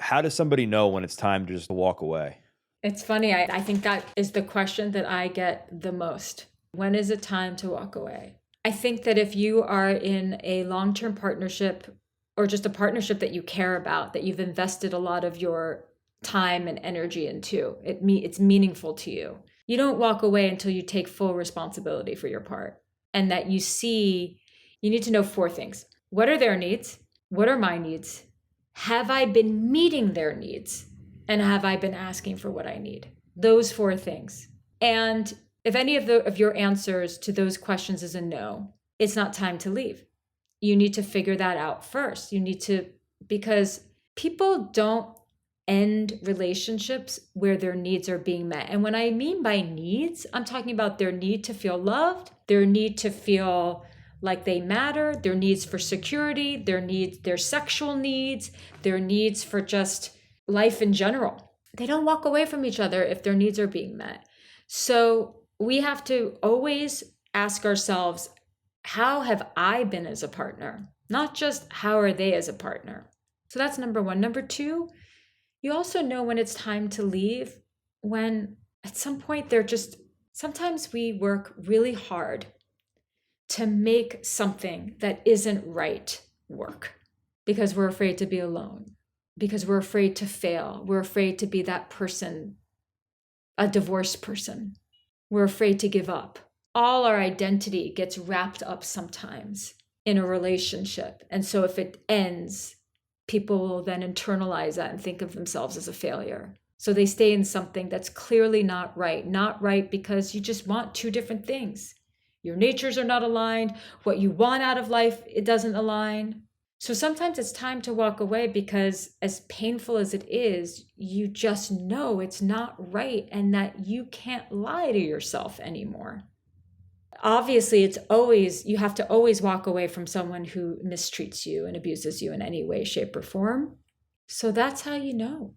How does somebody know when it's time to just walk away? It's funny. I think that is the question that I get the most. When is it time to walk away? I think that if you are in a long-term partnership or just a partnership that you care about, that you've invested a lot of your time and energy into, it's meaningful to you. You don't walk away until you take full responsibility for your part and that you need to know four things. What are their needs? What are my needs? Have I been meeting their needs? And have I been asking for what I need? Those four things. And if any of your answers to those questions is a no, it's not time to leave. You need to figure that out first. Because people don't end relationships where their needs are being met. And when I mean by needs, I'm talking about their need to feel loved, their need to feel like they matter, their needs for security, their sexual needs, their needs for just life in general. They don't walk away from each other if their needs are being met. So we have to always ask ourselves, how have I been as a partner? Not just how are they as a partner? So that's number one. Number two, you also know when it's time to leave, when at some point sometimes we work really hard to make something that isn't right work because we're afraid to be alone, because we're afraid to fail. We're afraid to be that person, a divorced person. We're afraid to give up. All our identity gets wrapped up sometimes in a relationship. And so if it ends, people will then internalize that and think of themselves as a failure. So they stay in something that's clearly not right because you just want two different things. Your natures are not aligned. What you want out of life, it doesn't align. So sometimes it's time to walk away because as painful as it is, you just know it's not right and that you can't lie to yourself anymore. Obviously, you have to always walk away from someone who mistreats you and abuses you in any way, shape, or form. So that's how you know.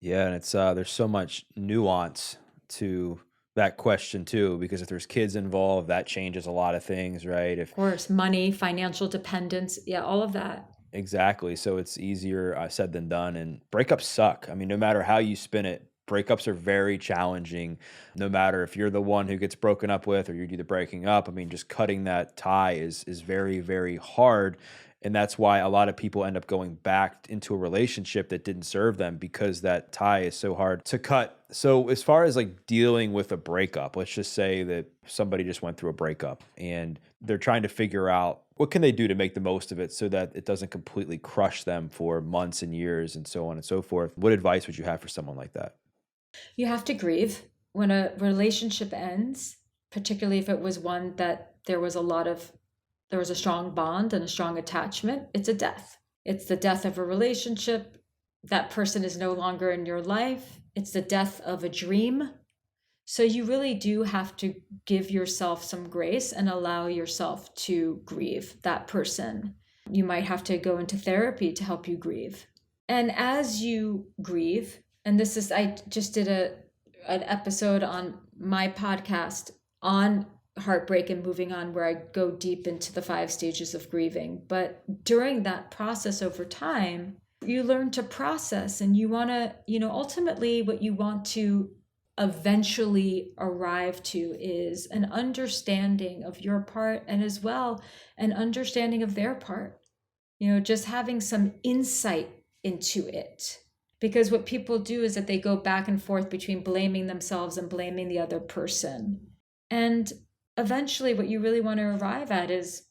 Yeah, and it's there's so much nuance to that question too, because if there's kids involved, that changes a lot of things, right? If Of course, money, financial dependence, yeah, all of that. Exactly, so it's easier said than done, and breakups suck. I mean, no matter how you spin it, breakups are very challenging. No matter if you're the one who gets broken up with or you do the breaking up, I mean, just cutting that tie is very, very hard. And that's why a lot of people end up going back into a relationship that didn't serve them because that tie is so hard to cut. So, as far as like dealing with a breakup, let's just say that somebody just went through a breakup and they're trying to figure out what can they do to make the most of it so that it doesn't completely crush them for months and years and so on and so forth. What advice would you have for someone like that? You have to grieve when a relationship ends, particularly if it was one that there was a strong bond and a strong attachment. It's a death. It's the death of a relationship. That person is no longer in your life. It's the death of a dream. So you really do have to give yourself some grace and allow yourself to grieve that person. You might have to go into therapy to help you grieve. And as you grieve, I just did an episode on my podcast on heartbreak and moving on where I go deep into the 5 stages of grieving. But during that process over time, you learn to process and you want to, ultimately what you want to eventually arrive to is an understanding of your part and as well an understanding of their part. Just having some insight into it. Because what people do is that they go back and forth between blaming themselves and blaming the other person. And eventually what you really want to arrive at is,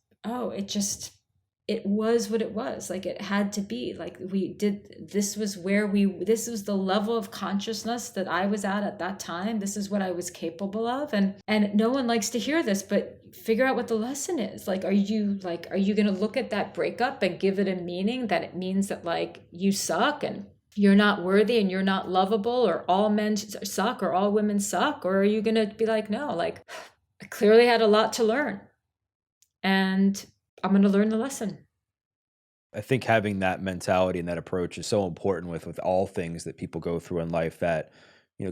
it was what it was. Like it had to be. Like this was the level of consciousness that I was at that time. This is what I was capable of. And no one likes to hear this, but figure out what the lesson is. Like, are you going to look at that breakup and give it a meaning that it means that like you suck and you're not worthy and you're not lovable, or all men suck or all women suck? Or are you going to be like, no, like I clearly had a lot to learn and I'm going to learn the lesson. I think having that mentality and that approach is so important with all things that people go through in life, that,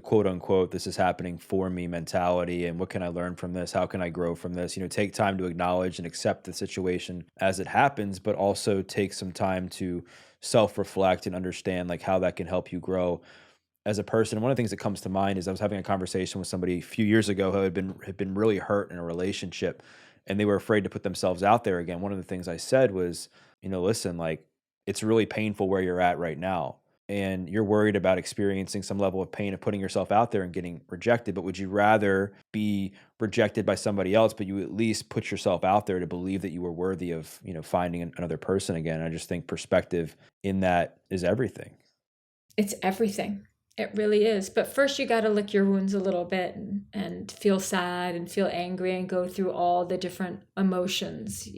quote unquote, this is happening for me mentality. And what can I learn from this? How can I grow from this? Take time to acknowledge and accept the situation as it happens, but also take some time to self-reflect and understand like how that can help you grow as a person. And one of the things that comes to mind is I was having a conversation with somebody a few years ago who had been really hurt in a relationship, and they were afraid to put themselves out there again. One of the things I said was, listen, like it's really painful where you're at right now. And you're worried about experiencing some level of pain of putting yourself out there and getting rejected. But would you rather be rejected by somebody else, but you at least put yourself out there to believe that you were worthy of, finding another person again? I just think perspective in that is everything. It's everything. It really is. But first, you got to lick your wounds a little bit and feel sad and feel angry and go through all the different emotions,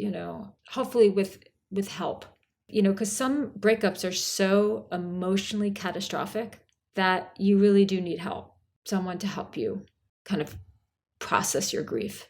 hopefully with help. Because some breakups are so emotionally catastrophic that you really do need help, someone to help you kind of process your grief.